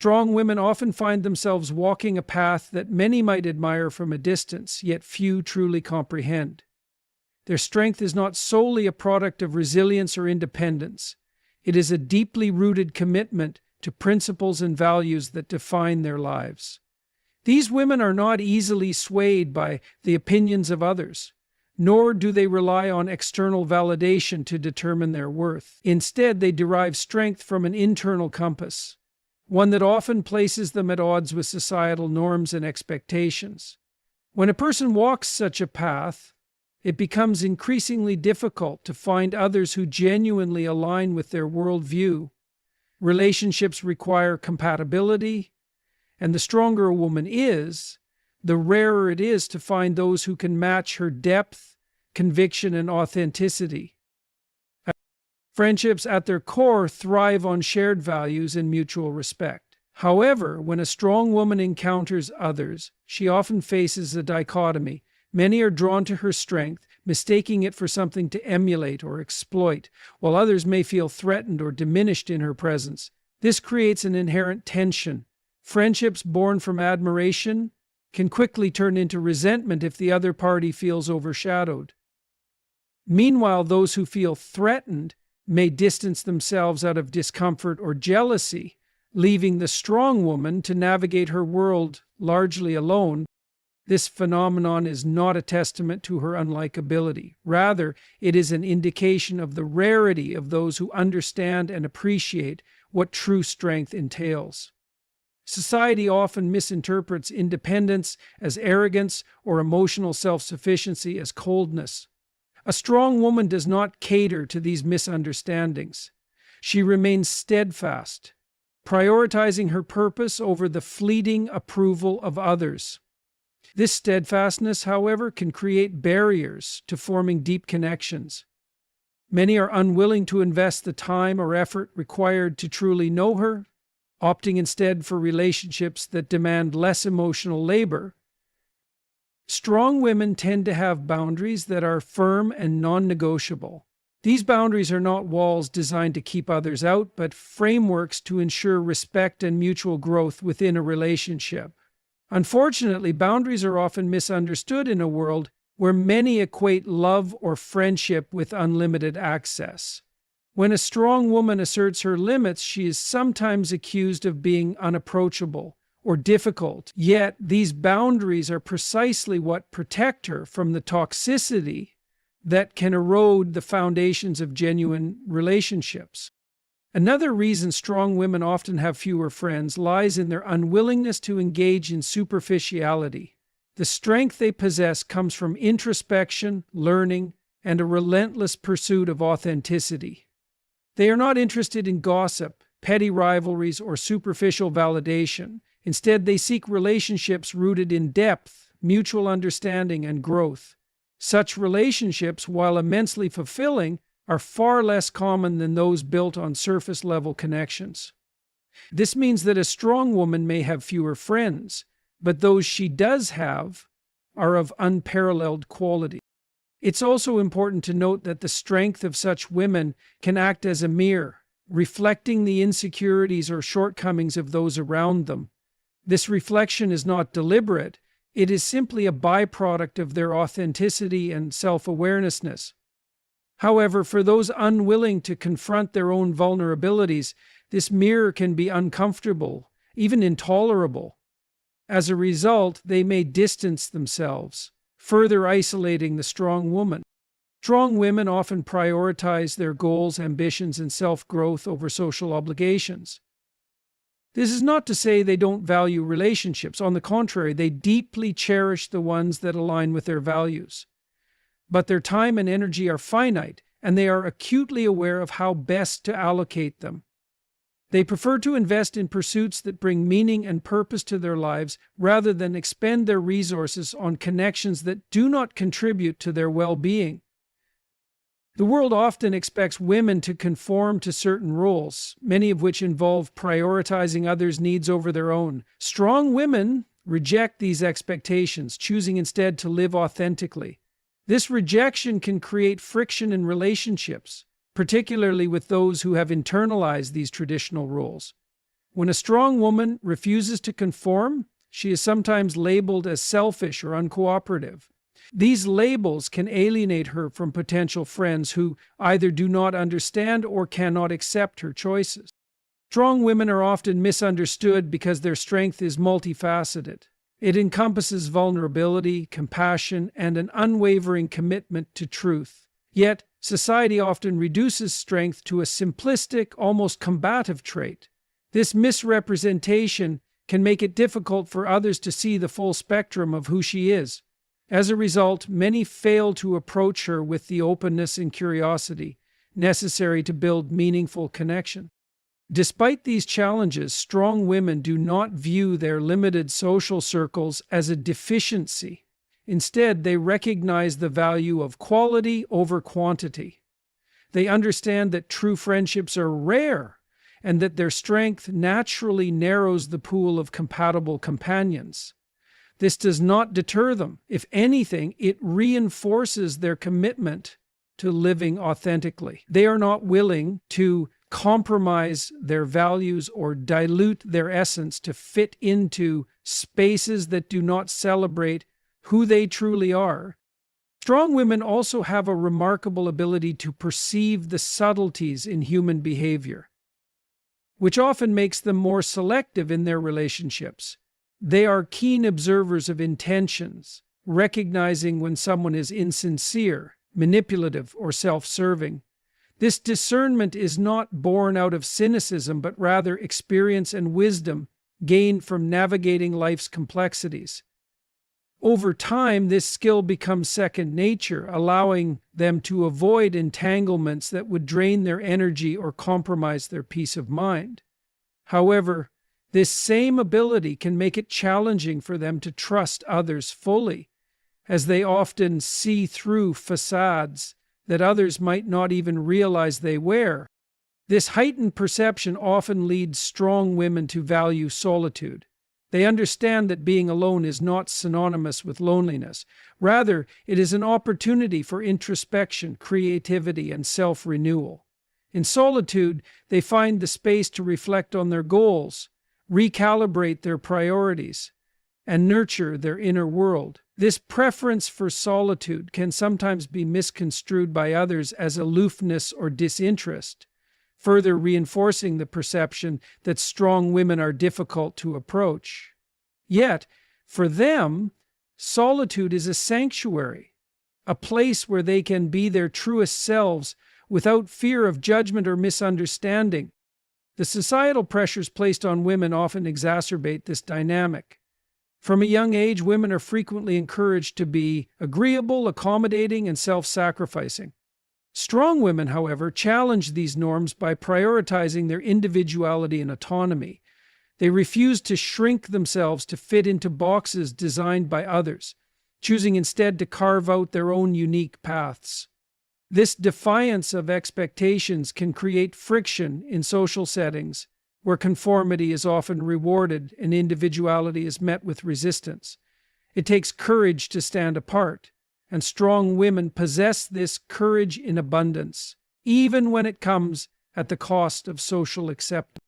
Strong women often find themselves walking a path that many might admire from a distance, yet few truly comprehend. Their strength is not solely a product of resilience or independence. It is a deeply rooted commitment to principles and values that define their lives. These women are not easily swayed by the opinions of others, nor do they rely on external validation to determine their worth. Instead, they derive strength from an internal compass, one that often places them at odds with societal norms and expectations. When a person walks such a path, it becomes increasingly difficult to find others who genuinely align with their worldview. Relationships require compatibility, and the stronger a woman is, the rarer it is to find those who can match her depth, conviction, and authenticity. Friendships at their core thrive on shared values and mutual respect. However, when a strong woman encounters others, she often faces a dichotomy. Many are drawn to her strength, mistaking it for something to emulate or exploit, while others may feel threatened or diminished in her presence. This creates an inherent tension. Friendships born from admiration can quickly turn into resentment if the other party feels overshadowed. Meanwhile, those who feel threatened may distance themselves out of discomfort or jealousy, leaving the strong woman to navigate her world largely alone. This phenomenon is not a testament to her unlikability. Rather, it is an indication of the rarity of those who understand and appreciate what true strength entails. Society often misinterprets independence as arrogance or emotional self-sufficiency as coldness. A strong woman does not cater to these misunderstandings. She remains steadfast, prioritizing her purpose over the fleeting approval of others. This steadfastness, however, can create barriers to forming deep connections. Many are unwilling to invest the time or effort required to truly know her, opting instead for relationships that demand less emotional labor. Strong women tend to have boundaries that are firm and non-negotiable. These boundaries are not walls designed to keep others out, but frameworks to ensure respect and mutual growth within a relationship. Unfortunately, boundaries are often misunderstood in a world where many equate love or friendship with unlimited access. When a strong woman asserts her limits, she is sometimes accused of being unapproachable or difficult. Yet, these boundaries are precisely what protect her from the toxicity that can erode the foundations of genuine relationships. Another reason strong women often have fewer friends lies in their unwillingness to engage in superficiality. The strength they possess comes from introspection, learning, and a relentless pursuit of authenticity. They are not interested in gossip, petty rivalries, or superficial validation. Instead, they seek relationships rooted in depth, mutual understanding, and growth. Such relationships, while immensely fulfilling, are far less common than those built on surface-level connections. This means that a strong woman may have fewer friends, but those she does have are of unparalleled quality. It's also important to note that the strength of such women can act as a mirror, reflecting the insecurities or shortcomings of those around them. This reflection is not deliberate, it is simply a byproduct of their authenticity and self-awareness. However, for those unwilling to confront their own vulnerabilities, this mirror can be uncomfortable, even intolerable. As a result, they may distance themselves, further isolating the strong woman. Strong women often prioritize their goals, ambitions, and self-growth over social obligations. This is not to say they don't value relationships. On the contrary, they deeply cherish the ones that align with their values. But their time and energy are finite, and they are acutely aware of how best to allocate them. They prefer to invest in pursuits that bring meaning and purpose to their lives rather than expend their resources on connections that do not contribute to their well-being. The world often expects women to conform to certain roles, many of which involve prioritizing others' needs over their own. Strong women reject these expectations, choosing instead to live authentically. This rejection can create friction in relationships, particularly with those who have internalized these traditional roles. When a strong woman refuses to conform, she is sometimes labeled as selfish or uncooperative. These labels can alienate her from potential friends who either do not understand or cannot accept her choices. Strong women are often misunderstood because their strength is multifaceted. It encompasses vulnerability, compassion, and an unwavering commitment to truth. Yet, society often reduces strength to a simplistic, almost combative trait. This misrepresentation can make it difficult for others to see the full spectrum of who she is. As a result, many fail to approach her with the openness and curiosity necessary to build meaningful connection. Despite these challenges, strong women do not view their limited social circles as a deficiency. Instead, they recognize the value of quality over quantity. They understand that true friendships are rare and that their strength naturally narrows the pool of compatible companions. This does not deter them. If anything, it reinforces their commitment to living authentically. They are not willing to compromise their values or dilute their essence to fit into spaces that do not celebrate who they truly are. Strong women also have a remarkable ability to perceive the subtleties in human behavior, which often makes them more selective in their relationships. They are keen observers of intentions, recognizing when someone is insincere, manipulative, or self-serving. This discernment is not born out of cynicism, but rather experience and wisdom gained from navigating life's complexities. Over time, this skill becomes second nature, allowing them to avoid entanglements that would drain their energy or compromise their peace of mind. However, this same ability can make it challenging for them to trust others fully, as they often see through facades that others might not even realize they wear. This heightened perception often leads strong women to value solitude. They understand that being alone is not synonymous with loneliness. Rather, it is an opportunity for introspection, creativity, and self-renewal. In solitude, they find the space to reflect on their goals, recalibrate their priorities, and nurture their inner world. This preference for solitude can sometimes be misconstrued by others as aloofness or disinterest, further reinforcing the perception that strong women are difficult to approach. Yet, for them, solitude is a sanctuary, a place where they can be their truest selves without fear of judgment or misunderstanding. The societal pressures placed on women often exacerbate this dynamic. From a young age, women are frequently encouraged to be agreeable, accommodating, and self-sacrificing. Strong women, however, challenge these norms by prioritizing their individuality and autonomy. They refuse to shrink themselves to fit into boxes designed by others, choosing instead to carve out their own unique paths. This defiance of expectations can create friction in social settings, where conformity is often rewarded and individuality is met with resistance. It takes courage to stand apart, and strong women possess this courage in abundance, even when it comes at the cost of social acceptance.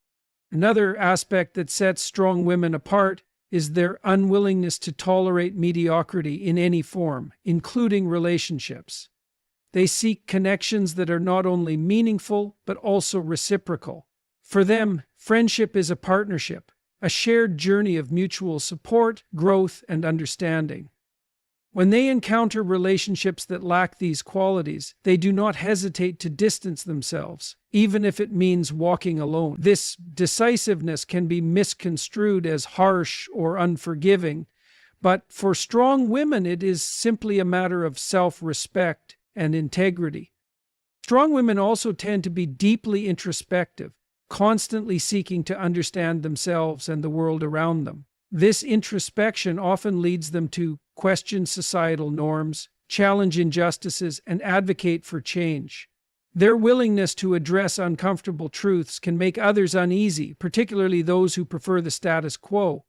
Another aspect that sets strong women apart is their unwillingness to tolerate mediocrity in any form, including relationships. They seek connections that are not only meaningful, but also reciprocal. For them, friendship is a partnership, a shared journey of mutual support, growth, and understanding. When they encounter relationships that lack these qualities, they do not hesitate to distance themselves, even if it means walking alone. This decisiveness can be misconstrued as harsh or unforgiving, but for strong women, it is simply a matter of self-respect and integrity. Strong women also tend to be deeply introspective, constantly seeking to understand themselves and the world around them. This introspection often leads them to question societal norms, challenge injustices, and advocate for change. Their willingness to address uncomfortable truths can make others uneasy, particularly those who prefer the status quo.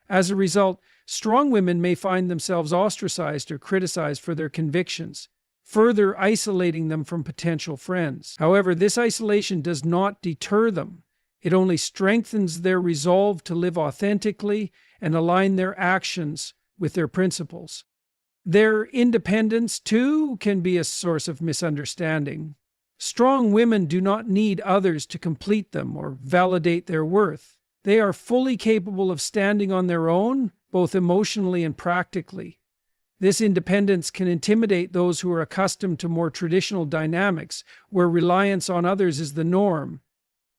As a result, strong women may find themselves ostracized or criticized for their convictions, further isolating them from potential friends. However, this isolation does not deter them. It only strengthens their resolve to live authentically and align their actions with their principles. Their independence, too, can be a source of misunderstanding. Strong women do not need others to complete them or validate their worth. They are fully capable of standing on their own, both emotionally and practically. This independence can intimidate those who are accustomed to more traditional dynamics, where reliance on others is the norm.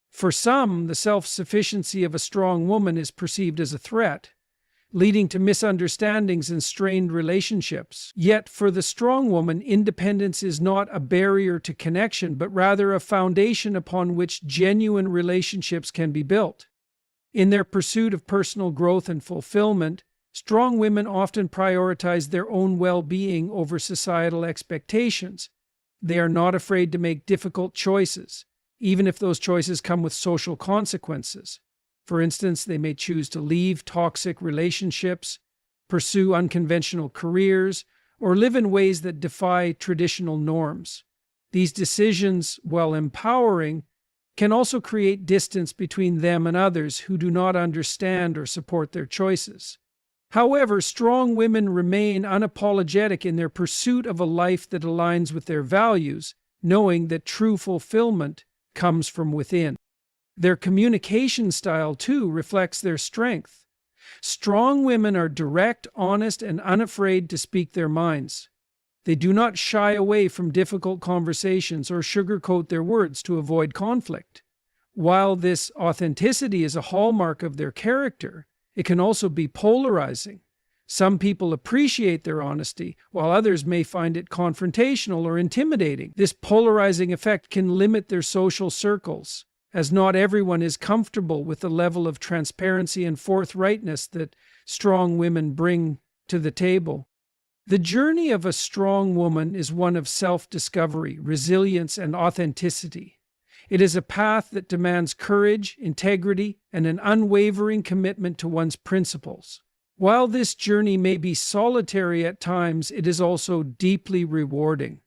For some, the self-sufficiency of a strong woman is perceived as a threat, leading to misunderstandings and strained relationships. Yet, for the strong woman, independence is not a barrier to connection, but rather a foundation upon which genuine relationships can be built. In their pursuit of personal growth and fulfillment, strong women often prioritize their own well-being over societal expectations. They are not afraid to make difficult choices, even if those choices come with social consequences. For instance, they may choose to leave toxic relationships, pursue unconventional careers, or live in ways that defy traditional norms. These decisions, while empowering, can also create distance between them and others who do not understand or support their choices. However, strong women remain unapologetic in their pursuit of a life that aligns with their values, knowing that true fulfillment comes from within. Their communication style, too, reflects their strength. Strong women are direct, honest, and unafraid to speak their minds. They do not shy away from difficult conversations or sugarcoat their words to avoid conflict. While this authenticity is a hallmark of their character, it can also be polarizing. Some people appreciate their honesty, while others may find it confrontational or intimidating. This polarizing effect can limit their social circles, as not everyone is comfortable with the level of transparency and forthrightness that strong women bring to the table. The journey of a strong woman is one of self-discovery, resilience, and authenticity. It is a path that demands courage, integrity, and an unwavering commitment to one's principles. While this journey may be solitary at times, it is also deeply rewarding.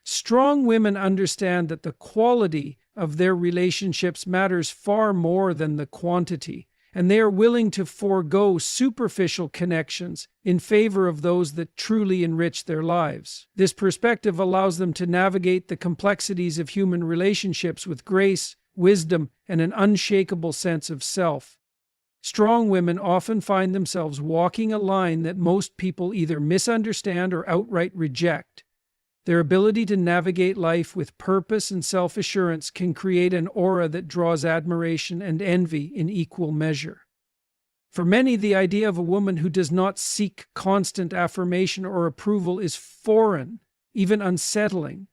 Strong women understand that the quality of their relationships matters far more than the quantity, and they are willing to forego superficial connections in favor of those that truly enrich their lives. This perspective allows them to navigate the complexities of human relationships with grace, wisdom, and an unshakable sense of self. Strong women often find themselves walking a line that most people either misunderstand or outright reject. Their ability to navigate life with purpose and self-assurance can create an aura that draws admiration and envy in equal measure. For many, the idea of a woman who does not seek constant affirmation or approval is foreign, even unsettling.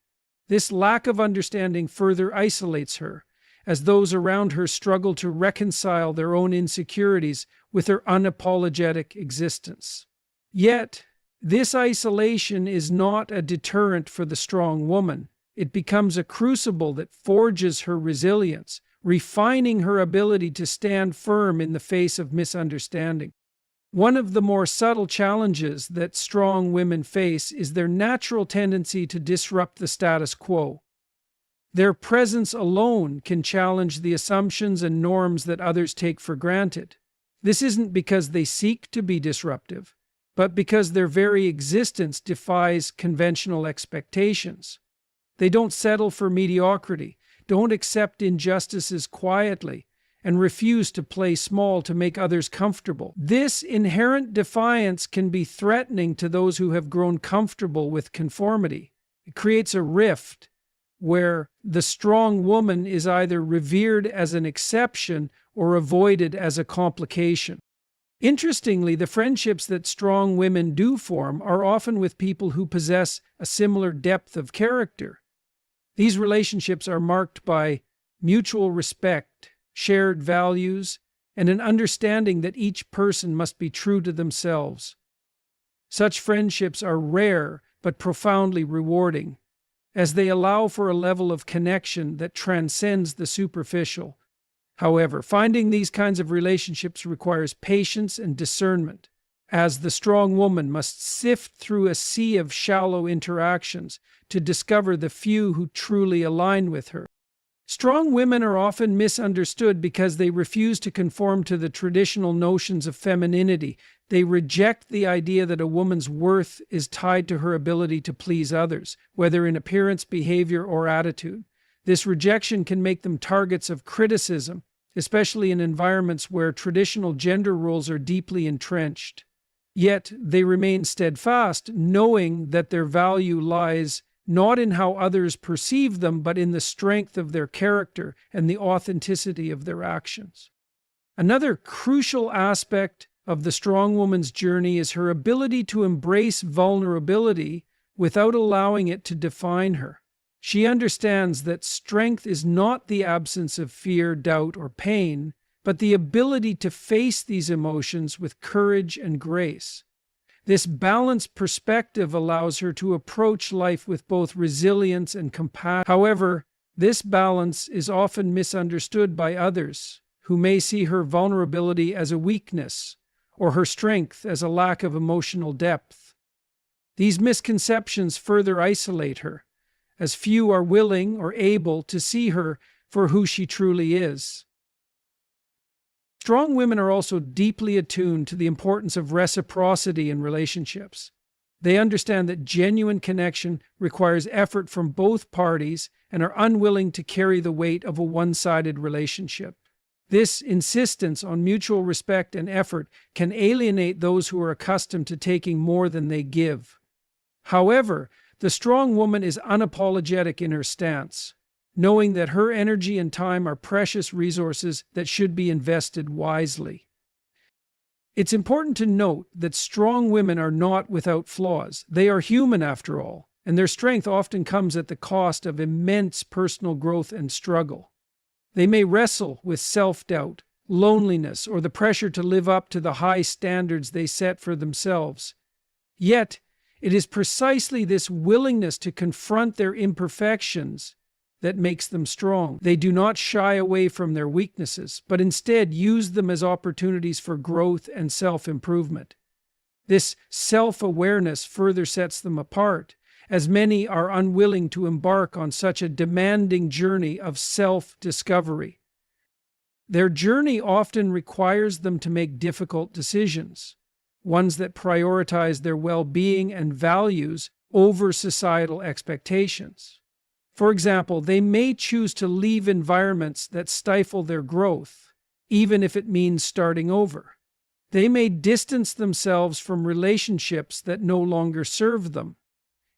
This lack of understanding further isolates her, as those around her struggle to reconcile their own insecurities with her unapologetic existence. Yet, this isolation is not a deterrent for the strong woman. It becomes a crucible that forges her resilience, refining her ability to stand firm in the face of misunderstanding. One of the more subtle challenges that strong women face is their natural tendency to disrupt the status quo. Their presence alone can challenge the assumptions and norms that others take for granted. This isn't because they seek to be disruptive, but because their very existence defies conventional expectations. They don't settle for mediocrity, don't accept injustices quietly, and refuse to play small to make others comfortable. This inherent defiance can be threatening to those who have grown comfortable with conformity. It creates a rift where the strong woman is either revered as an exception or avoided as a complication. Interestingly, the friendships that strong women do form are often with people who possess a similar depth of character. These relationships are marked by mutual respect, shared values, and an understanding that each person must be true to themselves. Such friendships are rare but profoundly rewarding, as they allow for a level of connection that transcends the superficial. However, finding these kinds of relationships requires patience and discernment, as the strong woman must sift through a sea of shallow interactions to discover the few who truly align with her. Strong women are often misunderstood because they refuse to conform to the traditional notions of femininity. They reject the idea that a woman's worth is tied to her ability to please others, whether in appearance, behavior, or attitude. This rejection can make them targets of criticism, especially in environments where traditional gender roles are deeply entrenched. Yet they remain steadfast, knowing that their value lies not in how others perceive them, but in the strength of their character and the authenticity of their actions. Another crucial aspect of the strong woman's journey is her ability to embrace vulnerability without allowing it to define her. She understands that strength is not the absence of fear, doubt, or pain, but the ability to face these emotions with courage and grace. This balanced perspective allows her to approach life with both resilience and compassion. However, this balance is often misunderstood by others, who may see her vulnerability as a weakness or her strength as a lack of emotional depth. These misconceptions further isolate her, as few are willing or able to see her for who she truly is. Strong women are also deeply attuned to the importance of reciprocity in relationships. They understand that genuine connection requires effort from both parties and are unwilling to carry the weight of a one-sided relationship. This insistence on mutual respect and effort can alienate those who are accustomed to taking more than they give. However, the strong woman is unapologetic in her stance, knowing that her energy and time are precious resources that should be invested wisely. It's important to note that strong women are not without flaws. They are human after all, and their strength often comes at the cost of immense personal growth and struggle. They may wrestle with self-doubt, loneliness, or the pressure to live up to the high standards they set for themselves. Yet, it is precisely this willingness to confront their imperfections that makes them strong. They do not shy away from their weaknesses, but instead use them as opportunities for growth and self-improvement. This self-awareness further sets them apart, as many are unwilling to embark on such a demanding journey of self-discovery. Their journey often requires them to make difficult decisions, ones that prioritize their well-being and values over societal expectations. For example, they may choose to leave environments that stifle their growth, even if it means starting over. They may distance themselves from relationships that no longer serve them,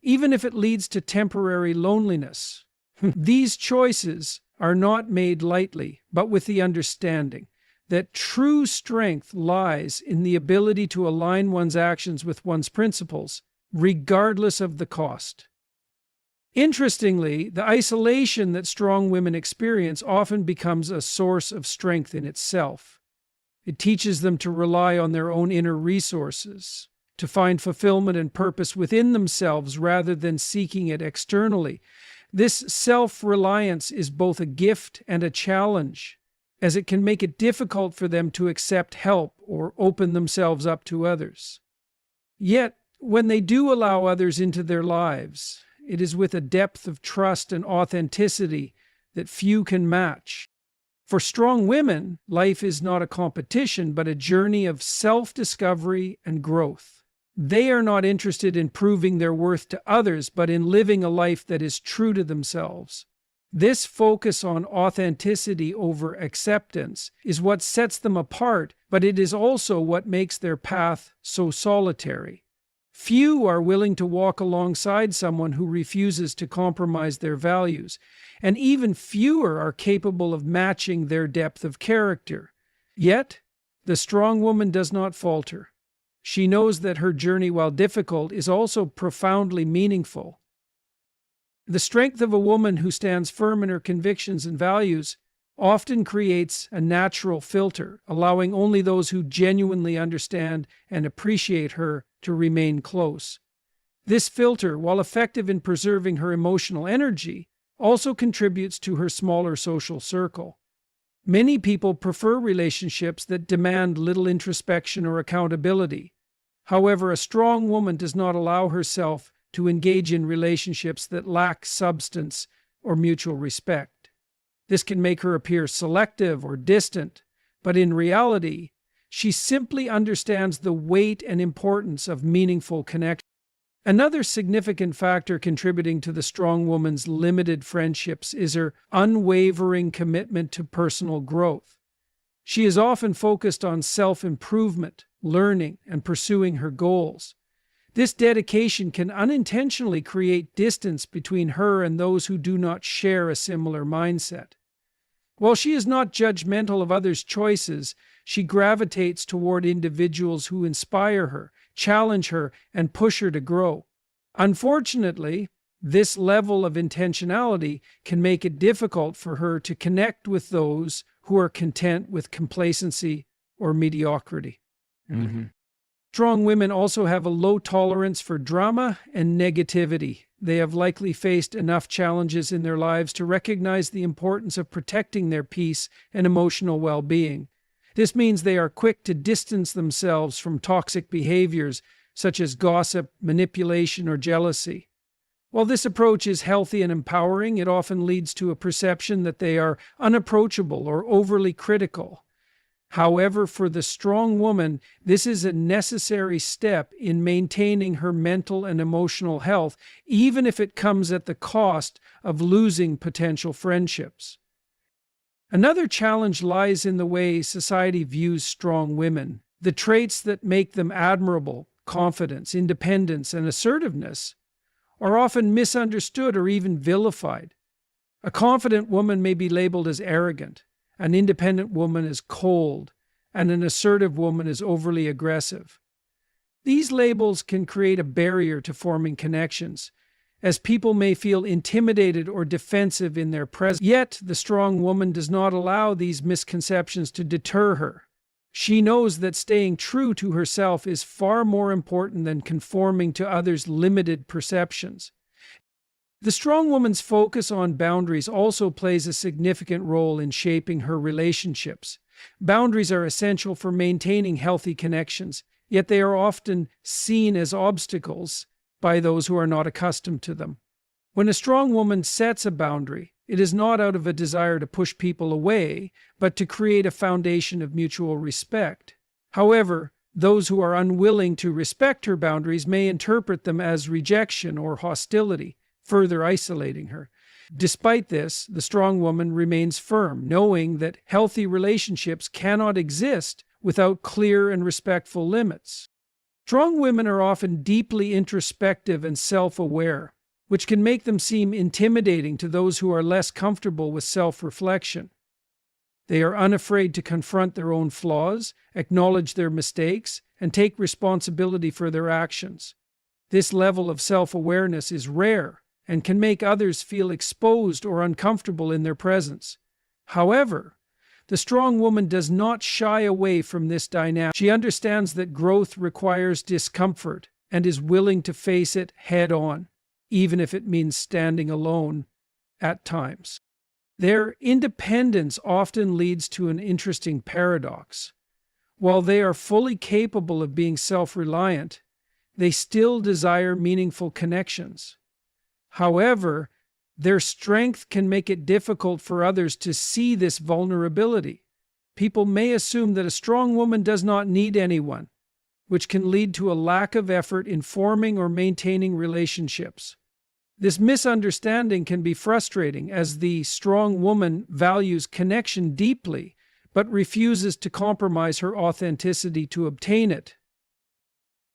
even if it leads to temporary loneliness. These choices are not made lightly, but with the understanding that true strength lies in the ability to align one's actions with one's principles, regardless of the cost. Interestingly, the isolation that strong women experience often becomes a source of strength in itself. It teaches them to rely on their own inner resources, to find fulfillment and purpose within themselves rather than seeking it externally. This self-reliance is both a gift and a challenge, as it can make it difficult for them to accept help or open themselves up to others. Yet, when they do allow others into their lives, it is with a depth of trust and authenticity that few can match. For strong women, life is not a competition, but a journey of self-discovery and growth. They are not interested in proving their worth to others, but in living a life that is true to themselves. This focus on authenticity over acceptance is what sets them apart, but it is also what makes their path so solitary. Few are willing to walk alongside someone who refuses to compromise their values, and even fewer are capable of matching their depth of character. Yet, the strong woman does not falter. She knows that her journey, while difficult, is also profoundly meaningful. The strength of a woman who stands firm in her convictions and values often creates a natural filter, allowing only those who genuinely understand and appreciate her to remain close. This filter, while effective in preserving her emotional energy, also contributes to her smaller social circle. Many people prefer relationships that demand little introspection or accountability. However, a strong woman does not allow herself to engage in relationships that lack substance or mutual respect. This can make her appear selective or distant, but in reality, she simply understands the weight and importance of meaningful connection. Another significant factor contributing to the strong woman's limited friendships is her unwavering commitment to personal growth. She is often focused on self-improvement, learning, and pursuing her goals. This dedication can unintentionally create distance between her and those who do not share a similar mindset. While she is not judgmental of others' choices, she gravitates toward individuals who inspire her, challenge her, and push her to grow. Unfortunately, this level of intentionality can make it difficult for her to connect with those who are content with complacency or mediocrity. Mm-hmm. Strong women also have a low tolerance for drama and negativity. They have likely faced enough challenges in their lives to recognize the importance of protecting their peace and emotional well-being. This means they are quick to distance themselves from toxic behaviors such as gossip, manipulation, or jealousy. While this approach is healthy and empowering, it often leads to a perception that they are unapproachable or overly critical. However, for the strong woman, this is a necessary step in maintaining her mental and emotional health, even if it comes at the cost of losing potential friendships. Another challenge lies in the way society views strong women. The traits that make them admirable, confidence, independence, and assertiveness, are often misunderstood or even vilified. A confident woman may be labeled as arrogant, an independent woman is cold, and an assertive woman is overly aggressive. These labels can create a barrier to forming connections, as people may feel intimidated or defensive in their presence. Yet, the strong woman does not allow these misconceptions to deter her. She knows that staying true to herself is far more important than conforming to others' limited perceptions. The strong woman's focus on boundaries also plays a significant role in shaping her relationships. Boundaries are essential for maintaining healthy connections, yet they are often seen as obstacles by those who are not accustomed to them. When a strong woman sets a boundary, it is not out of a desire to push people away, but to create a foundation of mutual respect. However, those who are unwilling to respect her boundaries may interpret them as rejection or hostility, further isolating her. Despite this, the strong woman remains firm, knowing that healthy relationships cannot exist without clear and respectful limits. Strong women are often deeply introspective and self-aware, which can make them seem intimidating to those who are less comfortable with self-reflection. They are unafraid to confront their own flaws, acknowledge their mistakes, and take responsibility for their actions. This level of self-awareness is rare and can make others feel exposed or uncomfortable in their presence. However, the strong woman does not shy away from this dynamic. She understands that growth requires discomfort and is willing to face it head-on, even if it means standing alone at times. Their independence often leads to an interesting paradox. While they are fully capable of being self-reliant, they still desire meaningful connections. However, their strength can make it difficult for others to see this vulnerability. People may assume that a strong woman does not need anyone, which can lead to a lack of effort in forming or maintaining relationships. This misunderstanding can be frustrating, as the strong woman values connection deeply, but refuses to compromise her authenticity to obtain it.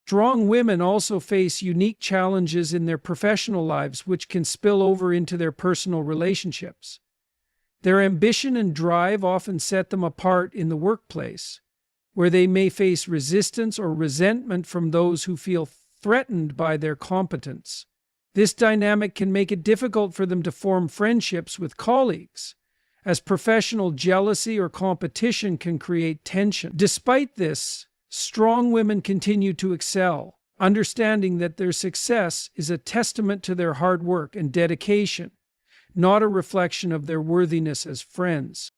Strong women also face unique challenges in their professional lives, which can spill over into their personal relationships. Their ambition and drive often set them apart in the workplace, where they may face resistance or resentment from those who feel threatened by their competence. This dynamic can make it difficult for them to form friendships with colleagues, as professional jealousy or competition can create tension. Despite this, strong women continue to excel, understanding that their success is a testament to their hard work and dedication, not a reflection of their worthiness as friends.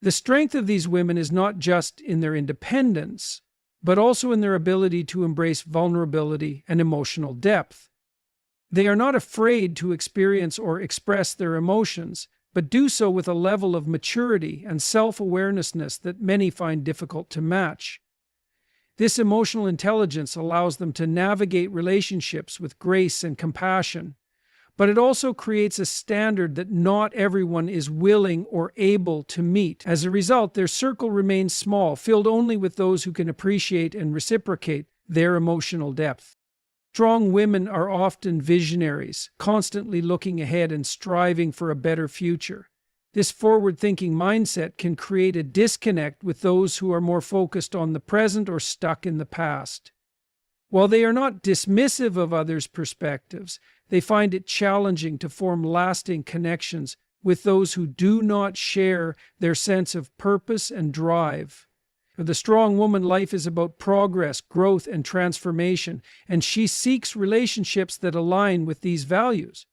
The strength of these women is not just in their independence, but also in their ability to embrace vulnerability and emotional depth. They are not afraid to experience or express their emotions, but do so with a level of maturity and self-awareness that many find difficult to match. This emotional intelligence allows them to navigate relationships with grace and compassion, but it also creates a standard that not everyone is willing or able to meet. As a result, their circle remains small, filled only with those who can appreciate and reciprocate their emotional depth. Strong women are often visionaries, constantly looking ahead and striving for a better future. This forward-thinking mindset can create a disconnect with those who are more focused on the present or stuck in the past. While they are not dismissive of others' perspectives, they find it challenging to form lasting connections with those who do not share their sense of purpose and drive. For the strong woman, life is about progress, growth, and transformation, and she seeks relationships that align with these values.